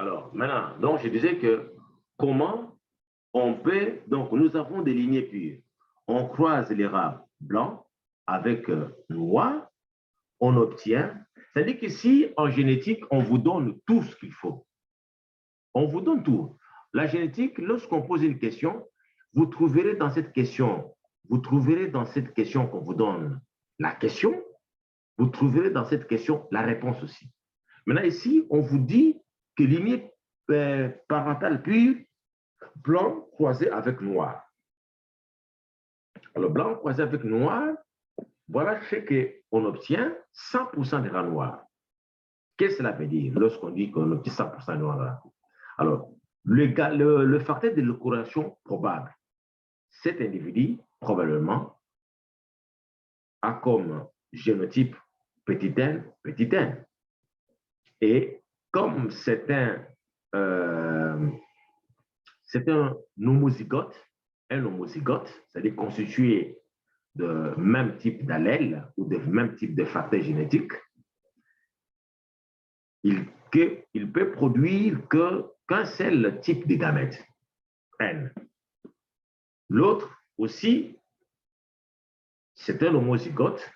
Alors, maintenant, donc je disais que comment on peut, donc nous avons des lignées pures. On croise les rats blancs avec noir, on obtient, c'est-à-dire que si en génétique, on vous donne tout ce qu'il faut, on vous donne tout. La génétique, lorsqu'on pose une question, vous trouverez dans cette question, vous trouverez dans cette question qu'on vous donne la question, vous trouverez dans cette question la réponse aussi. Maintenant, ici, on vous dit que lignée parentale pure, blanc croisé avec noir. Alors, blanc croisé avec noir, voilà ce qu'on obtient 100% des rats noirs. Qu'est-ce que cela veut dire lorsqu'on dit qu'on obtient 100% de noirs? Alors, le facteur de l'écorration probable, cet individu, probablement, a comme génotype petit n, petit n. Et comme c'est un homozygote, c'est-à-dire constitué de même type d'allèle ou de même type de facteur génétique, il peut produire qu'un seul type de gamète, N. L'autre aussi, c'est un homozygote,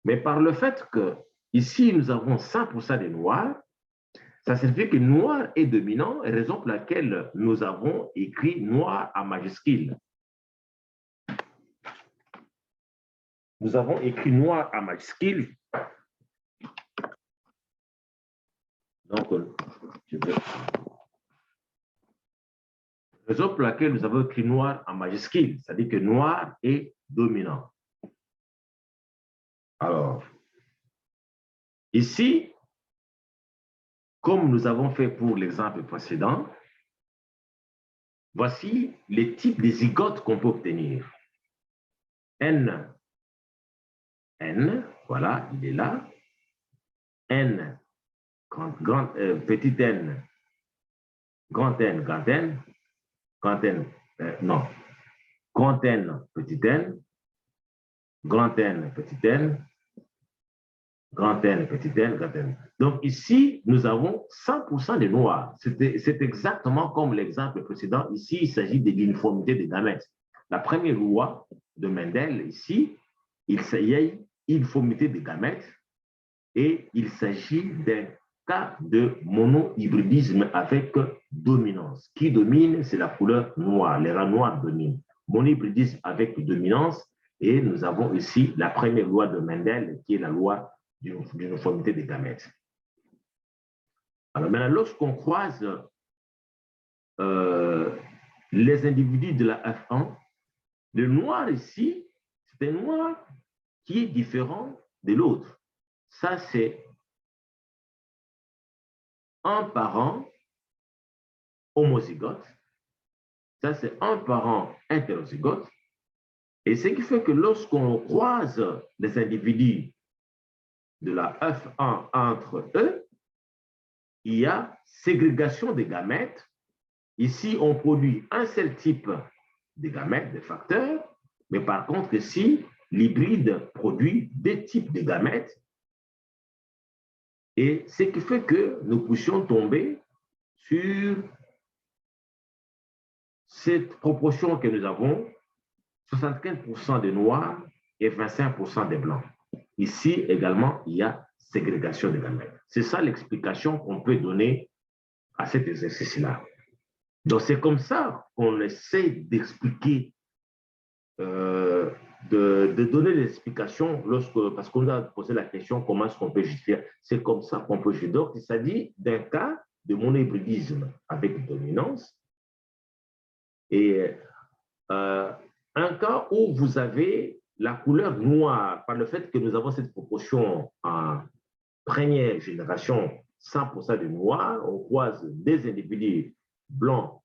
mais par le fait que ici nous avons 100% des noirs, ça signifie que noir est dominant, raison pour laquelle nous avons écrit noir en majuscule. Nous avons écrit noir en majuscule. Donc, raison pour laquelle nous avons écrit noir en majuscule, c'est-à-dire que noir est dominant. Alors, ici, comme nous avons fait pour l'exemple précédent, voici les types de zygotes qu'on peut obtenir. N, voilà, il est là. N, petit n, grand N, grand N, grand N, non, grand N, petit n, grand N, petit n, grand N, petit n, grand N. Donc ici, nous avons 100% de noirs. C'est exactement comme l'exemple précédent. Ici, il s'agit de l'uniformité des gamètes. La première loi de Mendel, ici, il y a uniformité des gamètes et il s'agit d'un cas de monohybridisme avec dominance. Qui domine, c'est la couleur noire. Les rats noirs dominent. Monohybridisme avec dominance. Et nous avons ici la première loi de Mendel, qui est la loi d'uniformité des gamètes. Alors maintenant, lorsqu'on croise les individus de la F1, le noir ici, c'est un noir qui est différent de l'autre. Ça, c'est un parent homozygote. Ça, c'est un parent hétérozygote. Et ce qui fait que lorsqu'on croise les individus de la F1 entre eux, il y a ségrégation des gamètes. Ici, on produit un seul type de gamètes, de facteurs, mais par contre, ici, l'hybride produit deux types de gamètes. Et ce qui fait que nous puissions tomber sur cette proportion que nous avons, 75% de noirs et 25% de blancs. Ici également, il y a ségrégation des gamètes. C'est ça l'explication qu'on peut donner à cet exercice-là. Donc, c'est comme ça qu'on essaie d'expliquer, de donner l'explication parce qu'on a posé la question comment est-ce qu'on peut justifier. C'est comme ça qu'on peut justifier. Donc, il s'agit d'un cas de monohybridisme avec dominance et un cas où vous avez la couleur noire par le fait que nous avons cette proportion en première génération 100% de noirs, on croise des individus blancs,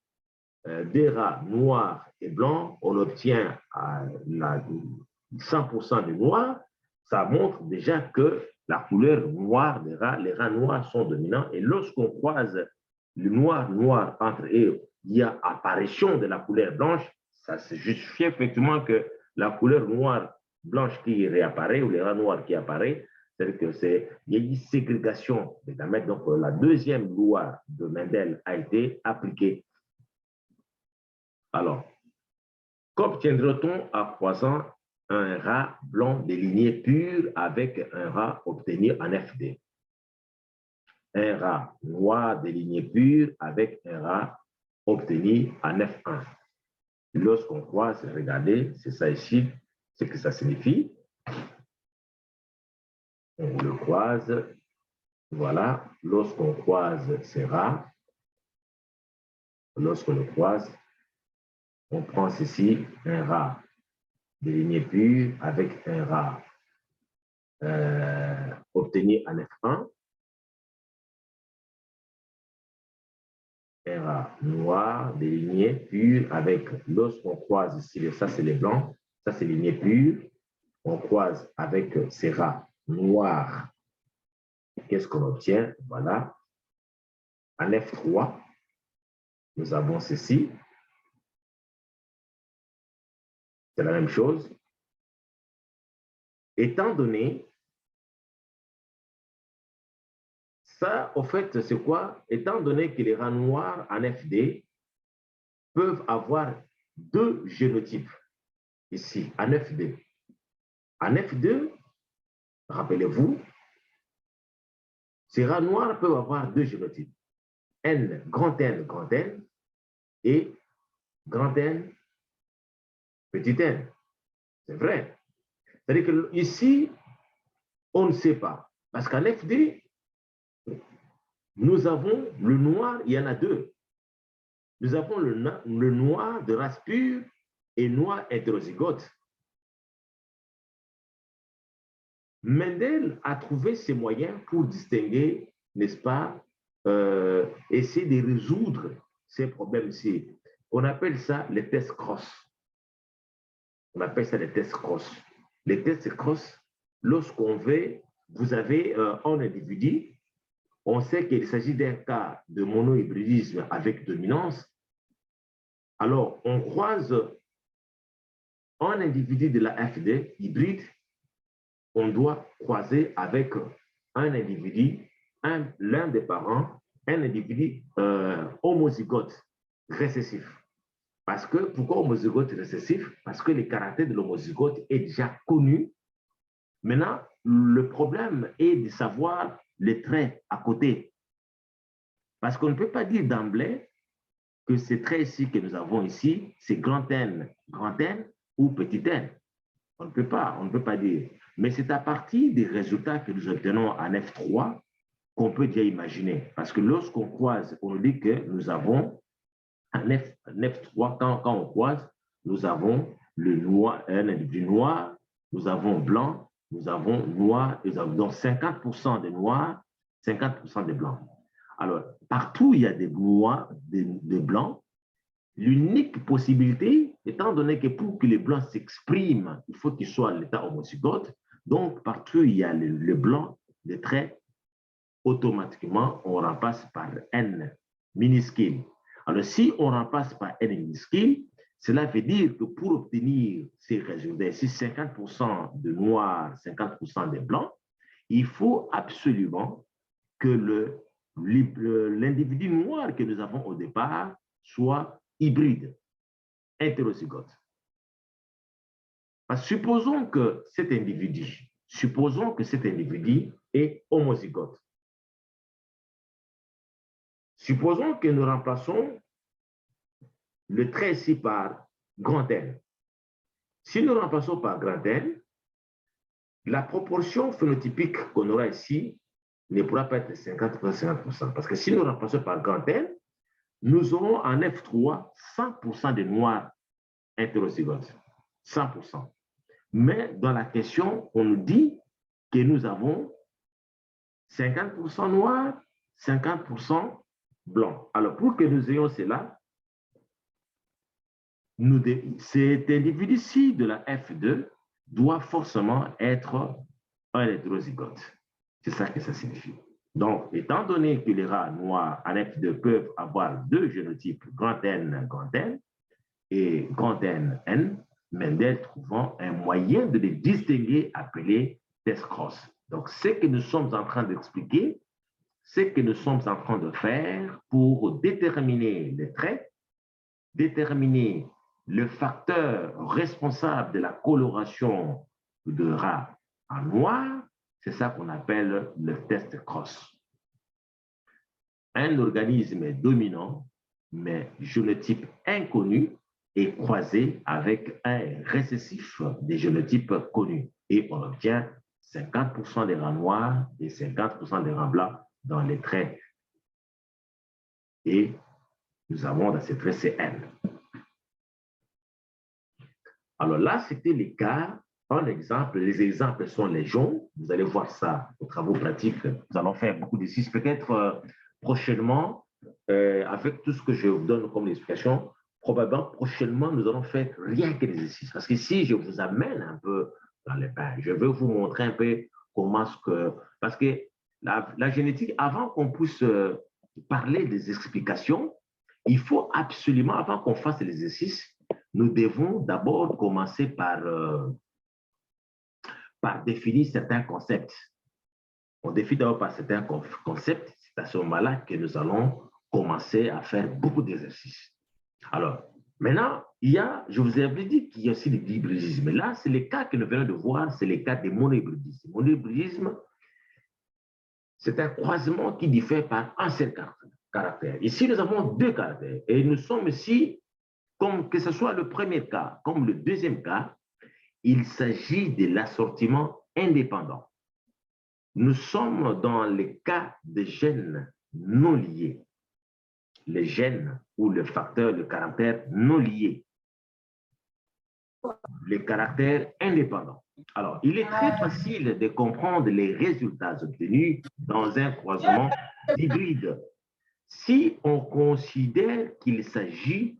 des rats noirs et blancs, on obtient 100% de noirs. Ça montre déjà que la couleur noire des rats, les rats noirs sont dominants. Et lorsqu'on croise le noir entre eux, il y a apparition de la couleur blanche. Ça se justifie effectivement que la couleur noire blanche qui réapparaît ou les rats noirs qui apparaissent, C'est-à-dire qu'il y a une ségrégation des gamètes. Donc, la deuxième loi de Mendel a été appliquée. Alors, qu'obtiendra-t-on en croisant un rat blanc des lignées pures avec un rat obtenu en FD? Un rat noir des lignées pures avec un rat obtenu en F1. Lorsqu'on croise, regardez, c'est ça ici, ce que ça signifie. On le croise, voilà, lorsqu'on croise ces rats, lorsqu'on le croise, on prend ceci un rat de lignée pure avec un rat obtenu en F1, un rat noir de lignée pure avec, lorsqu'on croise ici, ça c'est les blancs, ça c'est lignée pure, on croise avec ces rats noirs. Qu'est-ce qu'on obtient? Voilà. En F3, nous avons ceci. C'est la même chose. Étant donné, ça, au fait, c'est quoi? Étant donné que les rats noirs en FD peuvent avoir deux génotypes ici, en F2. En F2, rappelez-vous, ces rats noirs peuvent avoir deux génotypes. N, grand N, et grand N, petit n. C'est vrai. C'est-à-dire que ici, on ne sait pas. Parce qu'en FD, nous avons le noir, il y en a deux. Nous avons le noir de race pure et noir hétérozygote. Mendel a trouvé ces moyens pour distinguer, n'est-ce pas, essayer de résoudre ces problèmes-ci. On appelle ça les tests cross. On appelle ça les tests cross. Les tests cross, lorsqu'on veut, vous avez un individu, on sait qu'il s'agit d'un cas de monohybridisme avec dominance. Alors, on croise un individu de la FD hybride, on doit croiser avec un individu, l'un des parents, un individu homozygote récessif. Parce que, pourquoi homozygote récessif? Parce que le caractère de l'homozygote est déjà connu. Maintenant, le problème est de savoir les traits à côté. Parce qu'on ne peut pas dire d'emblée que ces traits ici que nous avons ici, c'est grand N ou petit n. On ne peut pas dire. Mais c'est à partir des résultats que nous obtenons en F3 qu'on peut déjà imaginer. Parce que lorsqu'on croise, on dit que nous avons en F3, quand on croise, nous avons le noir, un individu noir, nous avons blanc, nous avons noir, et nous avons donc 50% de noirs, 50% de blancs. Alors, partout il y a des noirs, des blancs. L'unique possibilité, étant donné que pour que les blancs s'expriment, il faut qu'ils soient à l'état homozygote, donc partout il y a le blanc, les traits, automatiquement on remplace par N minuscule. Alors si on remplace par N minuscule, cela veut dire que pour obtenir ces résultats, si 50% de noirs, 50% de blancs, il faut absolument que l'individu noir que nous avons au départ soit hybride, hétérozygote. Supposons que cet individu est homozygote. Supposons que nous remplaçons le trait ici par grand N. Si nous remplaçons par grand N, la proportion phénotypique qu'on aura ici ne pourra pas être 50%. Parce que si nous remplaçons par grand N, nous aurons en F3 100% de noirs hétérozygotes. 100%. Mais dans la question, on nous dit que nous avons 50% noirs, 50% blancs. Alors, pour que nous ayons cela, cet individu-ci de la F2 doit forcément être un hétérozygote. C'est ça que ça signifie. Donc, étant donné que les rats noirs en F2 peuvent avoir deux génotypes, grand N et grand N, Mendel trouvant un moyen de les distinguer appelé test cross. Donc, ce que nous sommes en train d'expliquer, ce que nous sommes en train de faire pour déterminer les traits, déterminer le facteur responsable de la coloration de rat en noir, c'est ça qu'on appelle le test cross. Un organisme dominant, mais génotype inconnu, est croisé avec un récessif des génotypes connus. Et on obtient 50% des rats noirs et 50% des rats blancs dans les traits. Et nous avons dans ces traits CN. Alors là, c'était les cas, un exemple. Les exemples sont légion. Vous allez voir ça aux travaux pratiques. Nous allons faire beaucoup d'exercices. Peut-être prochainement, avec tout ce que je vous donne comme explication, probablement prochainement, nous allons faire rien que des exercices. Parce que si je vous amène un peu dans les bains, je veux vous montrer un peu comment ce que... Parce que la génétique, avant qu'on puisse parler des explications, il faut absolument, avant qu'on fasse l'exercice, nous devons d'abord commencer par définir certains concepts. On définit d'abord par certains concepts. C'est à ce moment-là que nous allons commencer à faire beaucoup d'exercices. Alors, maintenant, je vous avais dit qu'il y a aussi l'hybridisme. Là, c'est les cas que nous venons de voir, c'est les cas des monohybridismes. Monohybridisme, c'est un croisement qui diffère par un seul caractère. Ici, nous avons deux caractères. Et nous sommes ici, comme que ce soit le premier cas, comme le deuxième cas, il s'agit de l'assortiment indépendant. Nous sommes dans les cas de gènes non liés. Les gènes ou le facteur, le caractère non lié. Les caractères indépendants. Alors, il est très facile de comprendre les résultats obtenus dans un croisement hybride si on considère qu'il s'agit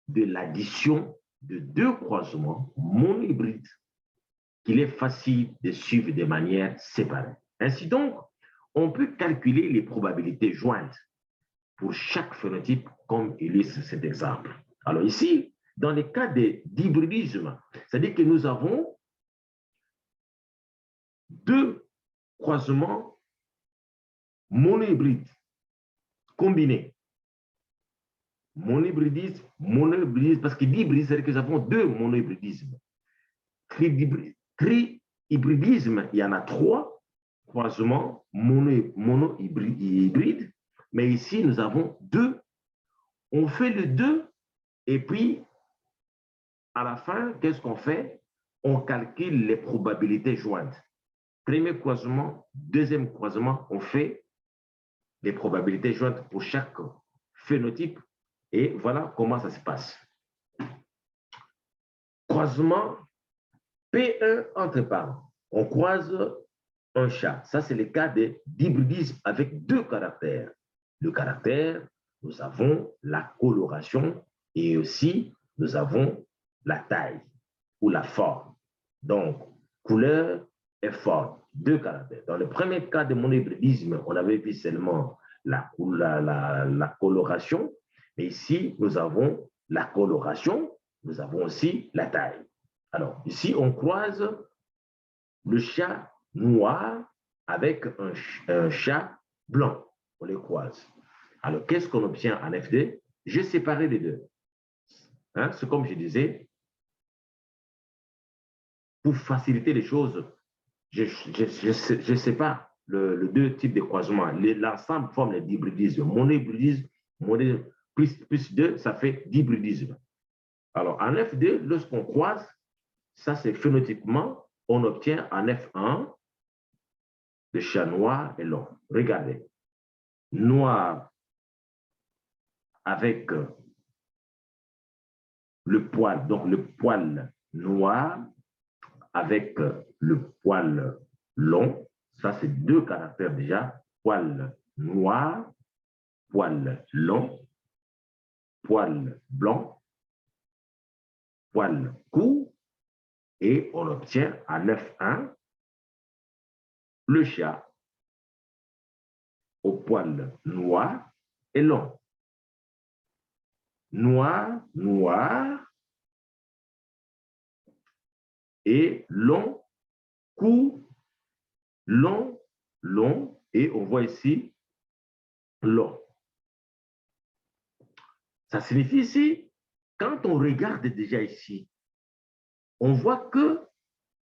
de l'addition de deux croisements monohybrides qu'il est facile de suivre de manière séparée. Ainsi donc, on peut calculer les probabilités jointes pour chaque phénotype, comme illustre cet exemple. Alors ici, dans les cas d'hybridisme, c'est-à-dire que nous avons deux croisements monohybrides combinés. Monohybridisme, parce que l'hybridisme, c'est-à-dire que nous avons deux monohybridismes. Trihybridisme, il y en a trois croisements monohybrides, mais ici, nous avons deux. On fait le deux, et puis, à la fin, qu'est-ce qu'on fait? On calcule les probabilités jointes. Premier croisement, deuxième croisement, on fait les probabilités jointes pour chaque phénotype, et voilà comment ça se passe. Croisement P1 entre parents. On croise un chat. Ça, c'est le cas d'hybridisme avec deux caractères. Le caractère, nous avons la coloration et aussi nous avons la taille ou la forme. Donc, couleur et forme, deux caractères. Dans le premier cas de monohybridisme, on avait vu seulement la coloration, mais ici, nous avons la coloration, nous avons aussi la taille. Alors, ici, on croise le chat noir avec un chat blanc. On les croise. Alors, qu'est-ce qu'on obtient en FD? J'ai séparé les deux. Hein? C'est comme je disais, pour faciliter les choses, je sépare le deux types de croisements. L'ensemble forme le d'hybridisme. Monohybridisme, plus 2, ça fait d'hybridisme. Alors, en F2, lorsqu'on croise, ça c'est phénotypiquement, on obtient en F1 le chat noir et long. Regardez. Noir avec le poil, donc le poil noir avec le poil long. Ça, c'est deux caractères déjà. Poil noir, poil long, poil blanc, poil court, et on obtient en F1 le chat au poil noir et long. Noir, noir, et long, court, long, long, et on voit ici long. Ça signifie ici, quand on regarde déjà ici, on voit que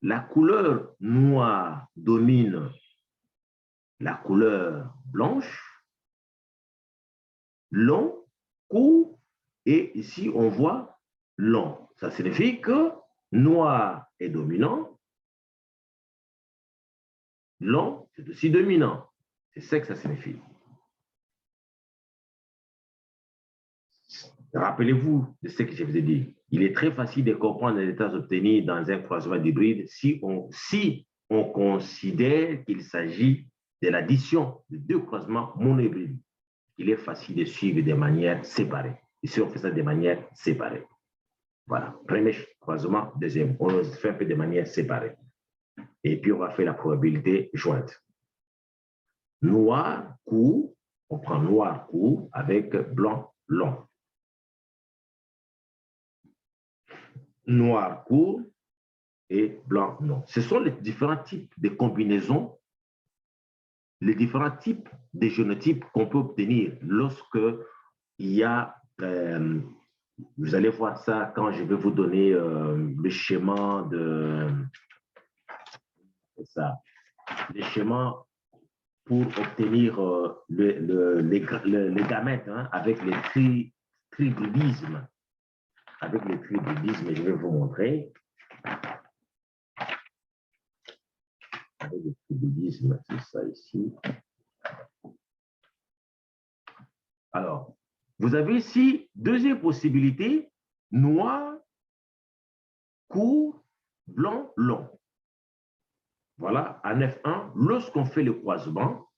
la couleur noire domine la couleur blanche, long, court, et ici on voit long. Ça signifie que noir est dominant, long c'est aussi dominant. C'est ça que ça signifie. Rappelez-vous de ce que je vous ai dit. Il est très facile de comprendre les états obtenus dans un croisement d'hybride si on considère qu'il s'agit de l'addition de deux croisements monohybrides. Il est facile de suivre de manière séparée. Ici, on fait ça de manière séparée. Voilà. Premier croisement, deuxième. On le fait un peu de manière séparée. Et puis, on va faire la probabilité jointe. Noir court, on prend noir court avec blanc long. Noir court et blanc long. Ce sont les différents types de combinaisons, les différents types de génotypes qu'on peut obtenir lorsque il y a, vous allez voir ça quand je vais vous donner le schéma de ça, les schémas pour obtenir les gamètes hein, avec les tribudismes. Avec les tribudismes, je vais vous montrer. Avec le tribudisme, c'est ça ici. Alors, vous avez ici deuxième possibilité, noir, court, blanc, long. Voilà, en F1, lorsqu'on fait le croisement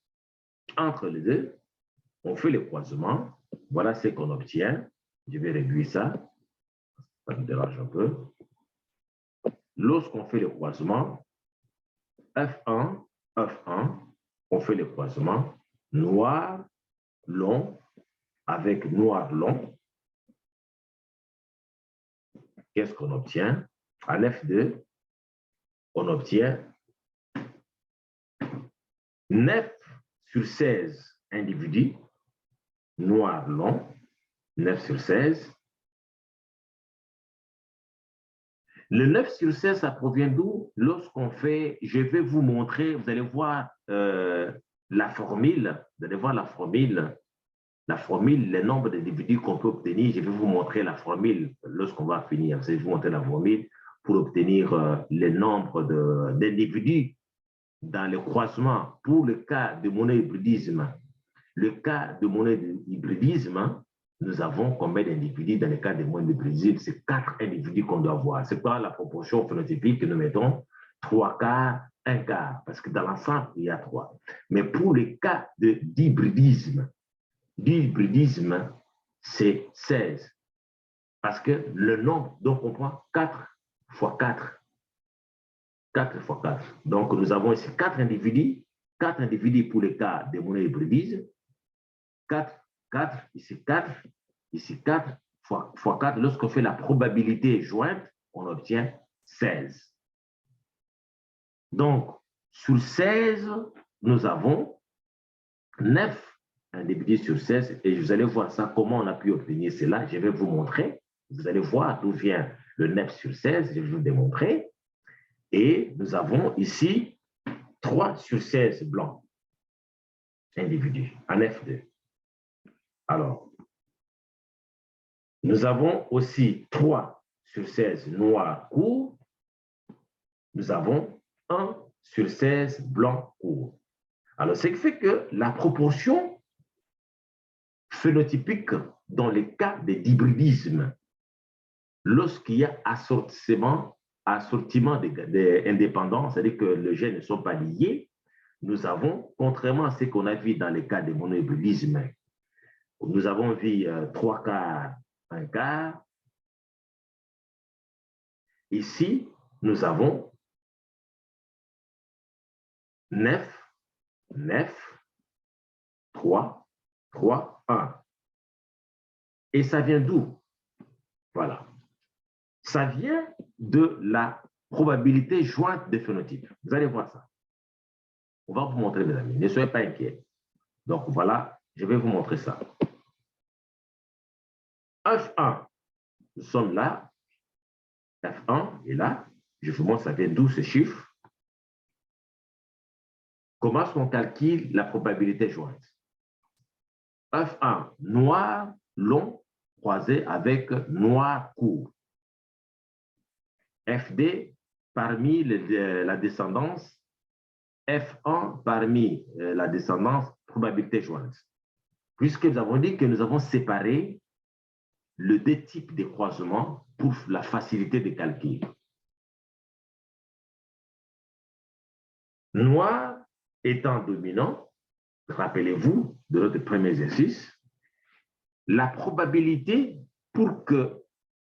entre les deux, on fait le croisement, voilà ce qu'on obtient. Je vais réduire ça, ça me dérange un peu. Lorsqu'on fait le croisement, F1, F1, on fait le croisement noir, long, avec noir long. Qu'est-ce qu'on obtient? En F2, on obtient 9 sur 16 individus, noir long, 9 sur 16. Le 9 sur 16, ça provient d'où? Lorsqu'on fait, je vais vous montrer, vous allez voir la formule, vous allez voir la formule, le nombre d'individus qu'on peut obtenir. Je vais vous montrer la formule lorsqu'on va finir. Je vais vous montrer la formule pour obtenir le nombre d'individus dans le croisement pour le cas de monohybridisme. Le cas de monohybridisme, nous avons combien d'individus dans le cas de monohybridisme? C'est 4 individus qu'on doit avoir. C'est quoi la proportion phénotypique que nous mettons? 3 quarts, 1 quart, parce que dans l'ensemble, il y a 3. Mais pour le cas d'hybridisme, c'est 16. Parce que le nombre, donc on prend 4 fois 4. 4 fois 4. Donc, nous avons ici 4 individus pour le cas de monohybridisme. 4, 4, ici 4, ici 4 fois 4. Lorsqu'on fait la probabilité jointe, on obtient 16. Donc, sur 16, nous avons 9 individus sur 16 et vous allez voir ça, comment on a pu obtenir cela. Je vais vous montrer. Vous allez voir d'où vient le 9 sur 16. Je vais vous démontrer. Et nous avons ici 3 sur 16 blancs individus en F2. Alors, nous avons aussi 3 sur 16 noirs courts. Nous avons 1 sur 16 blancs courts. Alors, ce qui fait que la proportion phénotypique dans les cas d'hybridisme, lorsqu'il y a assortiment indépendant, c'est-à-dire que les gènes ne sont pas liés, nous avons, contrairement à ce qu'on a vu dans les cas de monohybridisme, nous avons vu 3 quarts, 1 quart. Ici, nous avons 9, 9, 3, 3, 1. Et ça vient d'où? Voilà. Ça vient de la probabilité jointe des phénotypes. Vous allez voir ça. On va vous montrer, mes amis. Ne soyez pas inquiets. Donc, voilà, je vais vous montrer ça. F1, nous sommes là. F1 est là. Je vous montre, ça vient d'où ce chiffre. Comment est-ce qu'on calcule la probabilité jointe? F1, noir long croisé avec noir court. FD parmi la descendance, F1 parmi la descendance probabilité jointe. Puisque nous avons dit que nous avons séparé les deux types de croisements pour la facilité de calcul. Noir étant dominant, rappelez-vous de notre premier exercice, la probabilité pour que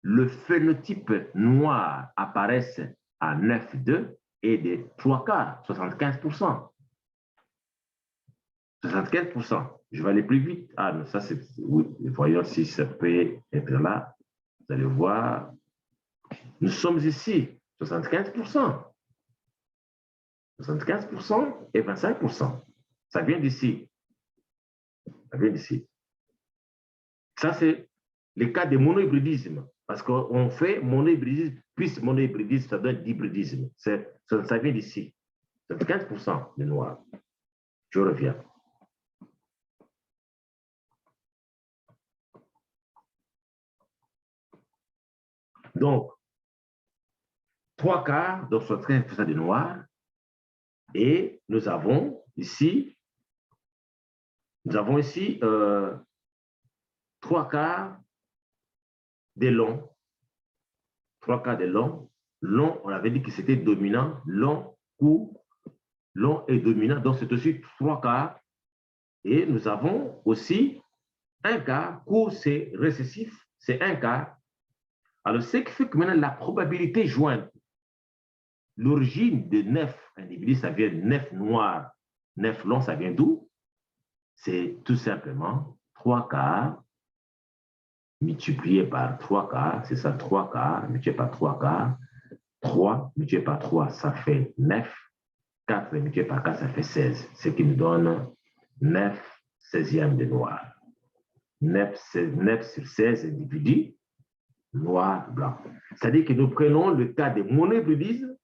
le phénotype noir apparaisse à 9,2 est de 3 quarts, 75%. 75%. Je vais aller plus vite. Ah, non, ça c'est... Oui, voyons si ça peut être là. Vous allez voir. Nous sommes ici, 75%. 75% et 25%. Ça vient d'ici. Ça vient d'ici. Ça, c'est le cas de monohybridisme. Parce qu'on fait monohybridisme, plus monohybridisme, ça donne d'hybridisme. Ça vient d'ici. C'est 15% de noir. Je reviens. Donc, 3 quarts, donc 75% de noir. Et nous avons ici 3 quarts de long. 3 quarts de long. Long, on avait dit que c'était dominant. Long, court, long et dominant. Donc, c'est aussi 3 quarts. Et nous avons aussi 1 quart. Court, c'est récessif. C'est 1 quart. Alors, ce qui fait que maintenant, la probabilité jointe, l'origine de 9 individus, ça vient de 9 noirs, 9 longs, ça vient d'où? C'est tout simplement 3 quarts multiplié par 3 quarts, c'est ça, 3 quarts multiplié par 3 quarts. 3 multiplié par 3, ça fait 9. 4 multiplié par 4, ça fait 16. Ce qui nous donne 9 16e de noir. 9 sur 16 individus, noir, blanc. C'est-à-dire que nous prenons le cas de monohybridisme,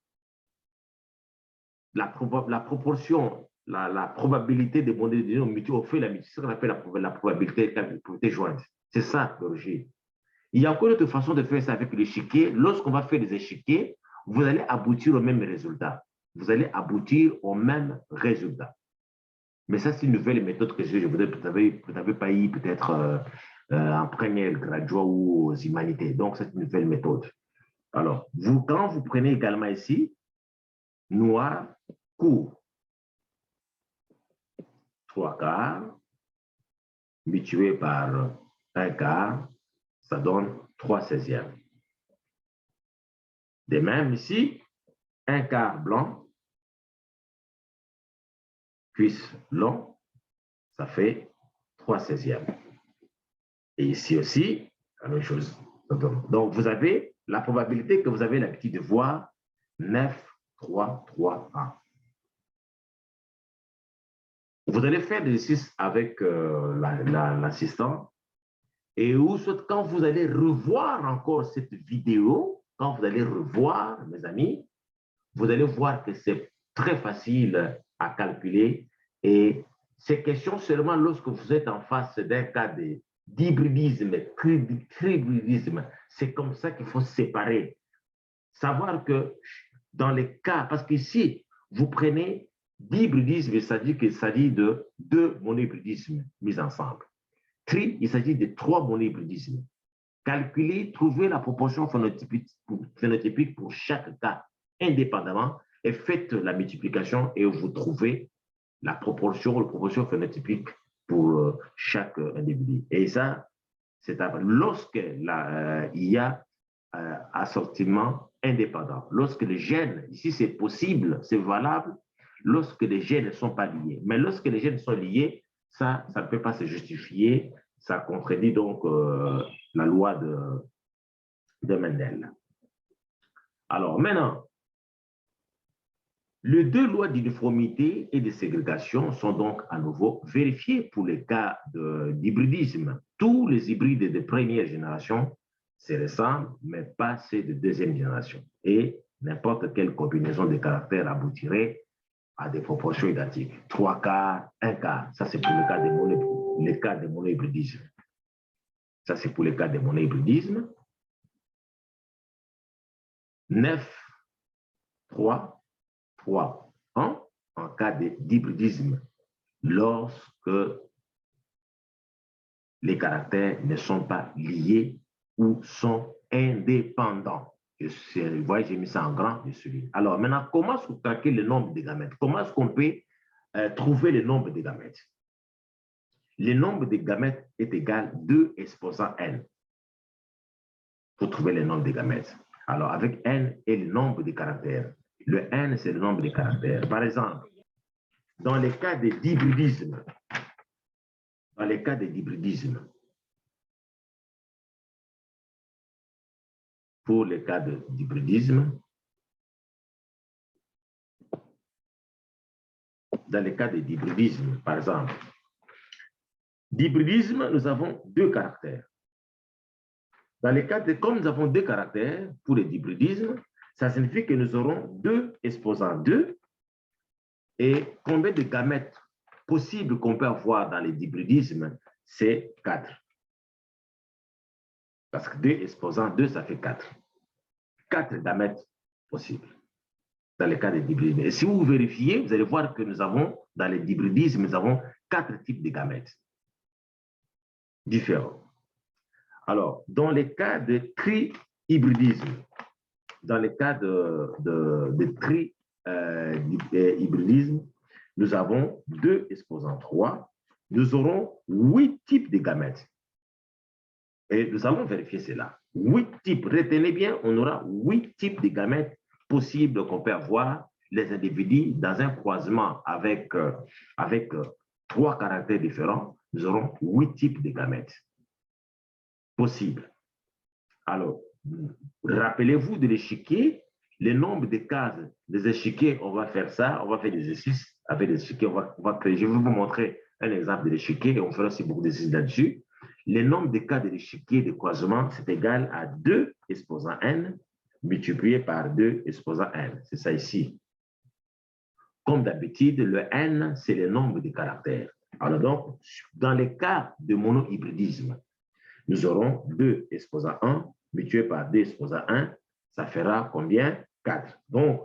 la proportion, la probabilité de monohybridisme, on fait ce qu'on appelle la probabilité jointe. C'est ça l'origine. Il y a encore une autre façon de faire ça avec l'échiquier. Lorsqu'on va faire des échiquiers, vous allez aboutir au même résultat. Vous allez aboutir au même résultat. Mais ça, c'est une nouvelle méthode que vous n'avez pas eu peut-être en première graduat ou aux humanités. Donc, c'est une nouvelle méthode. Alors, quand vous prenez également ici, noir, court, 3 quarts, multiplié par 1 quart, ça donne 3 16e. De même, ici, 1 quart blanc, puis long, ça fait 3 16e. Et ici aussi, la même chose. Donc, vous avez la probabilité que vous avez l'habitude de voir 9, 3, 3, 1. Vous allez faire des exercices avec l'assistant et quand vous allez revoir encore cette vidéo, quand vous allez revoir, mes amis, vous allez voir que c'est très facile à calculer et c'est question seulement lorsque vous êtes en face d'un cas d'hybridisme, tribridisme. C'est comme ça qu'il faut séparer. Savoir que dans les cas, parce qu'ici, vous prenez d'hybridisme, c'est-à-dire qu'il s'agit de 2 monohybridismes mis ensemble. Tri, il s'agit de 3 monohybridismes. Calculez, trouvez la proportion phénotypique pour chaque cas indépendamment et faites la multiplication et vous trouvez la proportion phénotypique pour chaque individu. Et ça, c'est lorsqu'il y a assortiment indépendant. Lorsque les gènes, ici c'est possible, c'est valable, lorsque les gènes ne sont pas liés. Mais lorsque les gènes sont liés, ça ne peut pas se justifier, ça contredit donc la loi de Mendel. Alors maintenant, Les deux lois d'uniformité et de ségrégation sont donc à nouveau vérifiées pour les cas d'hybridisme. Tous les hybrides de première génération se ressemblent, mais pas ceux de deuxième génération. Et n'importe quelle combinaison de caractères aboutirait à des proportions identiques. 3 quarts, 1 quart. Ça, c'est pour le cas de monohybridisme. Ça, c'est pour le cas de monohybridisme. 9, 3, 3, 1 en cas d'hybridisme, lorsque les caractères ne sont pas liés ou sont indépendants. Vous voyez, j'ai mis ça en grand, je souligne. Alors, maintenant, comment est-ce qu'on calcule le nombre de gamètes? Comment est-ce qu'on peut trouver le nombre de gamètes? Le nombre de gamètes est égal à 2 exposant n. Pour trouver le nombre de gamètes. Alors, avec n et le nombre de caractères. Le n, c'est le nombre de caractères. Par exemple, dans les cas d'hybridisme, pour les cas d'hybridisme, dans les cas d'hybridisme, par exemple, d'hybridisme, nous avons 2 caractères. Dans les cas comme nous avons 2 caractères pour le d'hybridisme, ça signifie que nous aurons 2 exposant 2. Et combien de gamètes possibles qu'on peut avoir dans les d'hybridisme, c'est 4. Parce que 2 exposant 2, ça fait 4. 4 gamètes possibles dans les cas de d'hybridisme. Et si vous vérifiez, vous allez voir que nous avons, dans les d'hybridisme, nous avons 4 types de gamètes différents. Alors, dans les cas de tri-hybridisme, hybridisme, nous avons 2 exposant 3. Nous aurons 8 types de gamètes. Et nous allons vérifier cela. 8 types. Retenez bien, on aura 8 types de gamètes possibles qu'on peut avoir les individus dans un croisement avec 3 caractères différents. Nous aurons 8 types de gamètes possibles. Alors, rappelez-vous de l'échiquier, le nombre de cases des échiquiers, on va faire ça, on va faire des exercices avec les échiquiers, on va créer. Je vais vous montrer un exemple de l'échiquier et on fera aussi beaucoup d'exercices là-dessus. Le nombre de cas de l'échiquier de croisement, c'est égal à 2 exposant n multiplié par 2 exposant n. C'est ça ici. Comme d'habitude, le n, c'est le nombre de caractères. Alors donc, dans les cas de monohybridisme, nous aurons 2 exposant 1 multiplié par 2 exposant 1, ça fera combien? 4. Donc,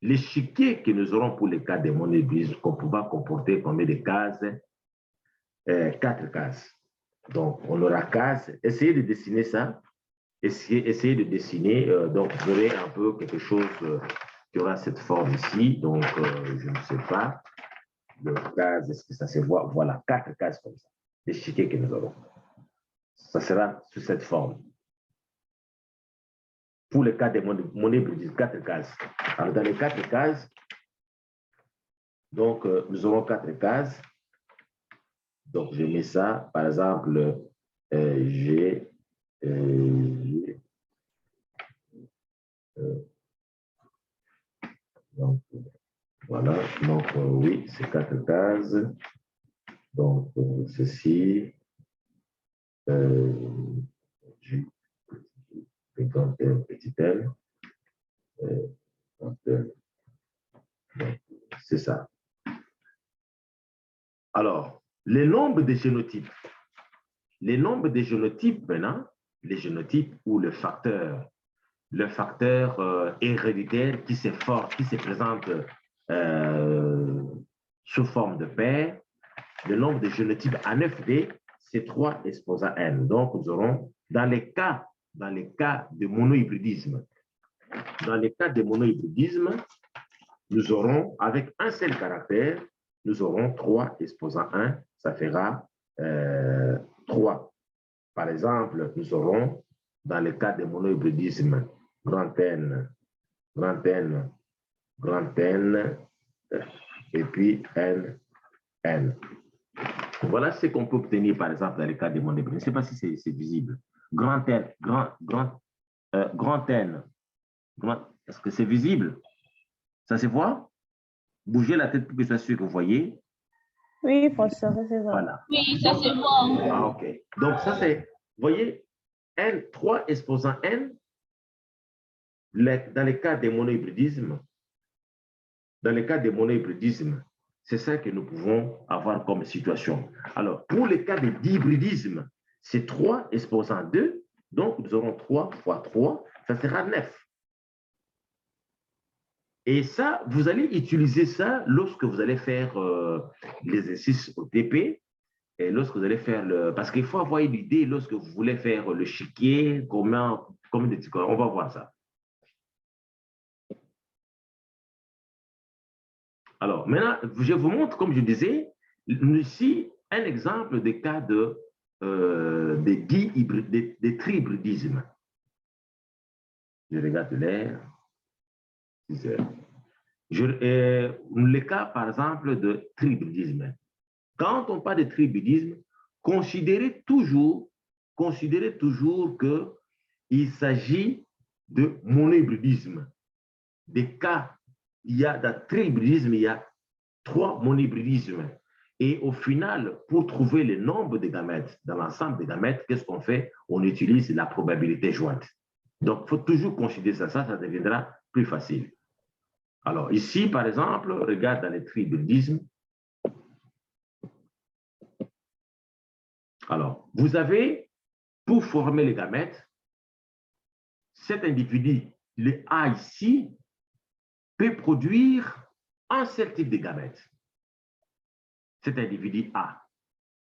l'échiquier que nous aurons pour les cas de monohybridisme va comporter combien de cases? 4 cases. Donc, on aura cases. Essayez de dessiner ça. Essayez de dessiner. Donc, vous aurez un peu quelque chose qui aura cette forme ici. Donc, je ne sais pas. Le case, est-ce que ça se voit? Voilà, 4 cases comme ça. L'échiquier que nous aurons. Ça sera sous cette forme. Pour le cas de monohybridisme, 4 cases. Alors, dans les 4 cases, donc, nous aurons 4 cases. Donc, je mets ça, par exemple, donc, voilà. Donc, oui, c'est 4 cases. Donc, ceci, J, grand L, petit l, c'est ça. Alors, les nombres de génotypes. Les nombres de génotypes, maintenant, les génotypes ou le facteur héréditaire qui se présente sous forme de paire, le nombre de génotypes à 9D, c'est 3 exposant n. Donc, nous aurons, dans les cas de monohybridisme, nous aurons, avec un seul caractère, nous aurons 3 exposant 1, ça fera 3. Par exemple, nous aurons, dans le cas de monohybridisme, grand N, et puis N. Voilà ce qu'on peut obtenir, par exemple, dans le cas de monohybridisme. Je ne sais pas si c'est visible. Grand N, est-ce que c'est visible? Ça se voit? Bougez la tête pour que ça soit sûr que vous voyez. Oui, professeur, c'est ça. Voilà. Oui, ça c'est bon. Ah, OK. Donc, ça, c'est, vous voyez, N, 3 exposants N, dans les cas des monohybridismes, c'est ça que nous pouvons avoir comme situation. Alors, pour les cas de dihybridisme, c'est 3 exposants 2, donc nous aurons 3 fois 3, ça sera 9. Et ça, vous allez utiliser ça lorsque vous allez faire l'exercice au TP, et lorsque vous allez faire le... Parce qu'il faut avoir une idée lorsque vous voulez faire le chiquier, comment on va voir ça. Alors, maintenant, je vous montre, comme je disais, ici, un exemple de cas de trihybridisme. Je regarde l'air. 6 heures. Le cas, par exemple, de trihybridisme. Quand on parle de trihybridisme, considérez toujours qu'il s'agit de monohybridisme. Des cas, il y a dans trihybridisme, il y a 3 monohybridismes. Et au final, pour trouver le nombre de gamètes dans l'ensemble des gamètes, qu'est-ce qu'on fait? On utilise la probabilité jointe. Donc, il faut toujours considérer ça, ça deviendra plus facile. Alors, ici, par exemple, regarde dans les trihybridismes. Alors, vous avez, pour former les gamètes, cet individu, le A ici, peut produire un seul type de gamètes. Cet individu A.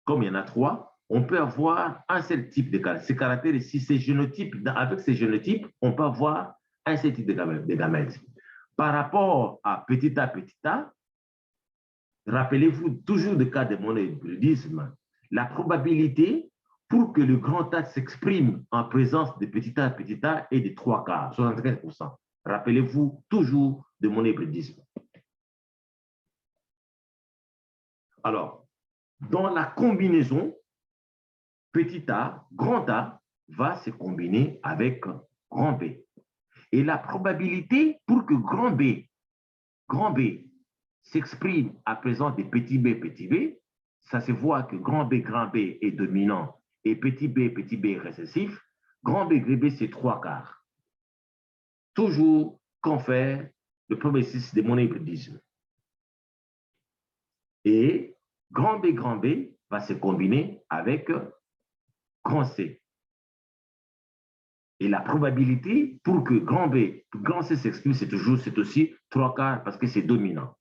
Comme il y en a 3, on peut avoir un seul type de gamètes. Ces caractères ici, ces génotypes, avec ces génotypes, on peut avoir un seul type de gamètes. Par rapport à petit a, rappelez-vous toujours le cas de monohybridisme, la probabilité pour que le grand A s'exprime en présence de petit a est de 3/4, 75%. Rappelez-vous toujours de monohybridisme. Alors, dans la combinaison, petit a, grand A va se combiner avec grand B. Et la probabilité pour que grand B s'exprime à présence de petit b, ça se voit que grand B est dominant et petit b est récessif. Grand B, c'est 3/4. Toujours confère le premier exercice de monohybridisme. Et grand B va se combiner avec grand C. Et la probabilité pour que grand C s'exprime, c'est aussi 3/4 parce que c'est dominant.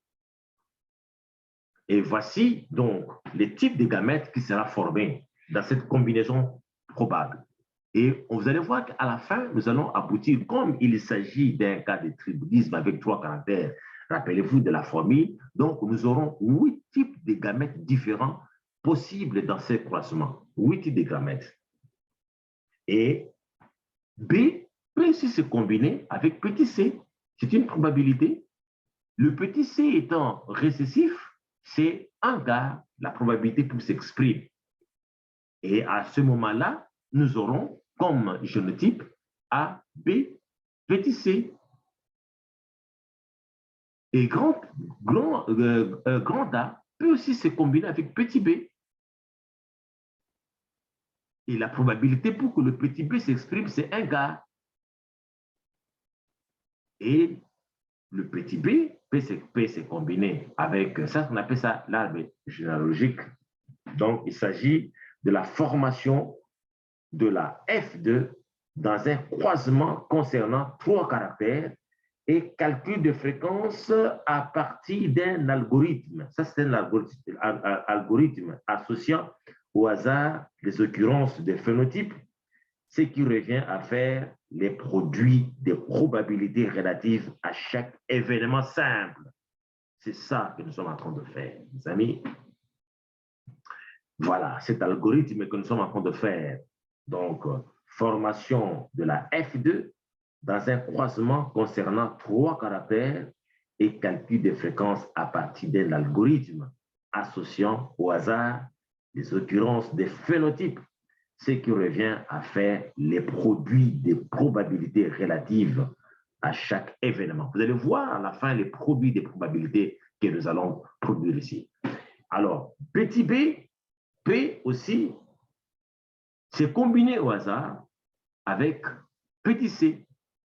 Et voici donc le type de gamètes qui sera formé dans cette combinaison probable. Et vous allez voir qu'à la fin, nous allons aboutir, comme il s'agit d'un cas de trihybridisme avec 3 caractères, rappelez-vous de la formule, donc nous aurons 8 types de gamètes différents possibles dans ces croisements. 8 types de gamètes. Et B peut aussi se combiner avec petit c. C'est une probabilité. Le petit c étant récessif, c'est 1/4 la probabilité pour s'exprimer. Et à ce moment-là, nous aurons comme génotype A, B, petit c. Et grand A peut aussi se combiner avec petit b. Et la probabilité pour que le petit b s'exprime, c'est 1/4. Et le petit b peut se combiner avec ça, on appelle ça l'arbre généalogique. Donc, il s'agit de la formation de la F2 dans un croisement concernant 3 caractères et calcul de fréquence à partir d'un algorithme. Ça, c'est un algorithme associant au hasard les occurrences de phénotypes, ce qui revient à faire les produits de probabilités relatives à chaque événement simple. C'est ça que nous sommes en train de faire, mes amis. Voilà, cet algorithme que nous sommes en train de faire. Donc, formation de la F2 dans un croisement concernant 3 caractères et calcul de fréquences à partir d'un algorithme associant au hasard les occurrences des phénotypes, ce qui revient à faire les produits des probabilités relatives à chaque événement. Vous allez voir à la fin les produits des probabilités que nous allons produire ici. Alors, petit b, P aussi, c'est combiné au hasard avec petit c.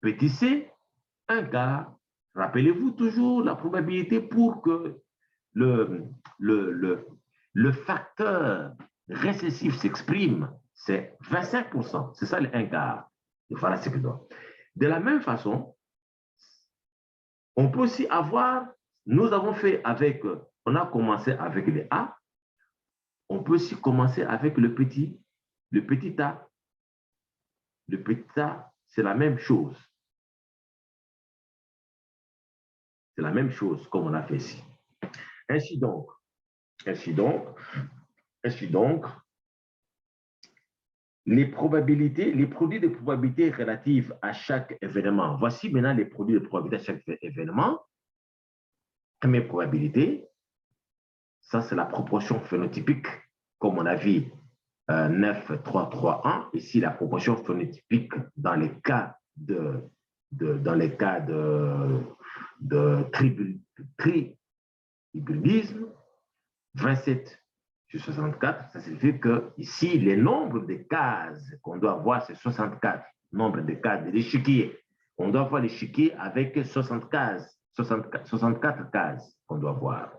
Petit c, 1 quart. Rappelez-vous toujours la probabilité pour que le facteur récessif s'exprime, c'est 25%. C'est ça le 1 quart. Voilà ce que doit. De la même façon, on peut aussi avoir, nous avons fait avec, on a commencé avec les A, on peut aussi commencer avec le petit a. Le petit a, c'est la même chose. C'est la même chose comme on a fait ici. Ainsi donc, les probabilités, les produits de probabilité relatives à chaque événement. Voici maintenant les produits de probabilité à chaque événement. Première probabilité, ça c'est la proportion phénotypique, comme on a vu 9, 3, 3, 1. Ici, la proportion phénotypique dans les cas de trihybridisme, 27 sur 64, ça signifie que ici, les nombres de cases qu'on doit avoir, c'est 64. Nombre de cases de l'échiquier. On doit voir l'échiquier avec 64 cases qu'on doit voir.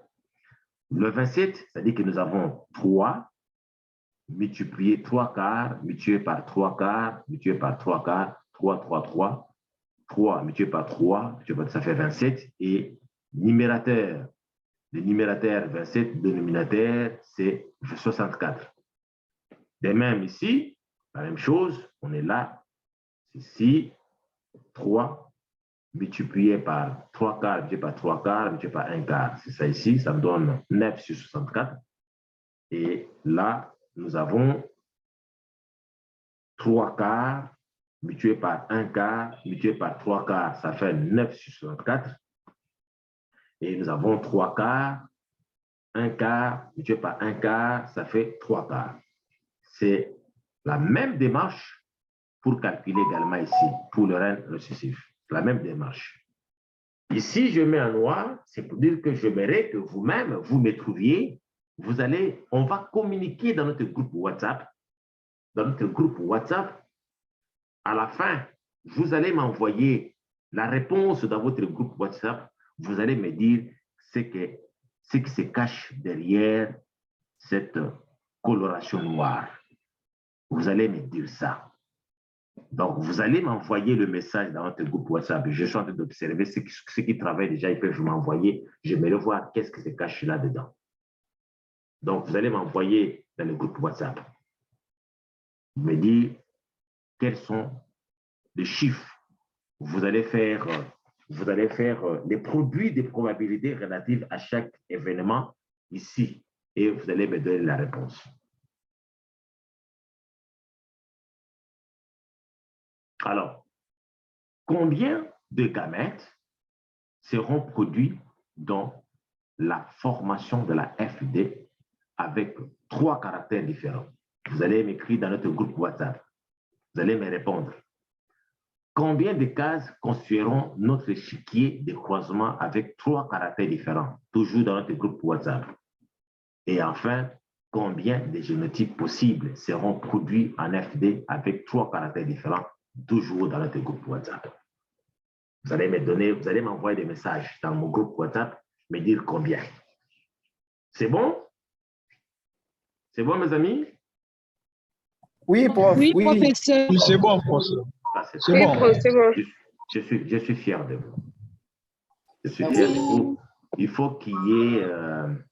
Le 27, c'est-à-dire que nous avons 3 multiplié 3 quarts, multiplié par 3 quarts, multiplié par 3 quarts, 3, 3, 3, 3 multiplié par 3, ça fait 27, et numérateur, le numérateur 27, dénominateur, c'est 64. De même ici, la même chose, on est là, ici, 3 multiplié par 3 quarts, multiplié par 3 quarts, multiplié par 1 quart. C'est ça ici, ça me donne 9 sur 64. Et là, nous avons 3 quarts multiplié par 1 quart, multiplié par 3 quarts, ça fait 9 sur 64. Et nous avons 3 quarts, 1 quart, multiplié par 1 quart, ça fait 3 quarts. C'est la même démarche pour calculer également ici, pour le rn récessif. La même démarche. Ici, je mets en noir, c'est pour dire que j'aimerais que vous-même, vous me trouviez, on va communiquer dans notre groupe WhatsApp. Dans notre groupe WhatsApp, à la fin, vous allez m'envoyer la réponse dans votre groupe WhatsApp. Vous allez me dire ce qui se cache derrière cette coloration noire. Vous allez me dire ça. Donc, vous allez m'envoyer le message dans votre groupe WhatsApp. Je suis en train d'observer ceux qui travaillent déjà, ils peuvent m'envoyer. Je vais voir qu'est-ce qui se cache là-dedans. Donc, vous allez m'envoyer dans le groupe WhatsApp. Me dire quels sont les chiffres. Vous allez faire les produits des probabilités relatives à chaque événement ici. Et vous allez me donner la réponse. Alors, combien de gamètes seront produits dans la formation de la FD avec 3 caractères différents? Vous allez m'écrire dans notre groupe WhatsApp. Vous allez me répondre. Combien de cases constitueront notre échiquier de croisement avec 3 caractères différents, toujours dans notre groupe WhatsApp? Et enfin, combien de génotypes possibles seront produits en FD avec 3 caractères différents, toujours dans notre groupe WhatsApp? Vous allez m'envoyer des messages dans mon groupe WhatsApp, me dire combien. C'est bon? C'est bon, mes amis? Oui, prof. Oui, Oui, professeur. c'est bon, professeur. Ah, C'est bon. C'est bon. Je suis fier de vous. Je suis fier de vous. Il faut qu'il y ait...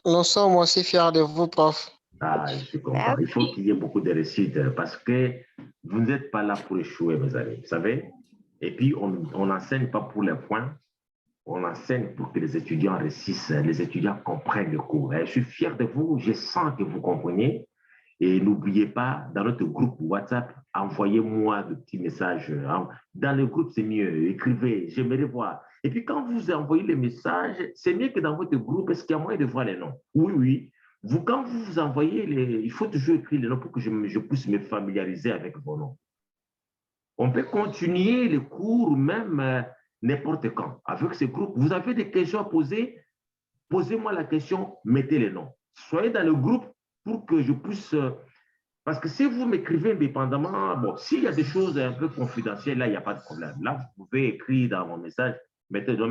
Nous sommes aussi fiers de vous, prof. Ah, je suis content. Il faut qu'il y ait beaucoup de réussite parce que vous n'êtes pas là pour échouer, mes amis. Vous savez? Et puis, on n'enseigne pas pour les points. On enseigne pour que les étudiants réussissent, les étudiants comprennent le cours. Et je suis fier de vous. Je sens que vous comprenez. Et n'oubliez pas, dans notre groupe WhatsApp, envoyez-moi de petits messages. Dans le groupe, c'est mieux. Écrivez, j'aimerais voir. Et puis, quand vous envoyez les messages, c'est mieux que dans votre groupe, parce qu'il y a moyen de voir les noms. Oui, oui. Quand vous envoyez, il faut toujours écrire les noms pour que je puisse me familiariser avec vos noms. On peut continuer le cours même n'importe quand. Avec ce groupe, vous avez des questions à poser, posez-moi la question, mettez les noms. Soyez dans le groupe pour que je puisse... parce que si vous m'écrivez indépendamment, bon, s'il y a des choses un peu confidentielles, là, il n'y a pas de problème. Là, vous pouvez écrire dans mon message, mettez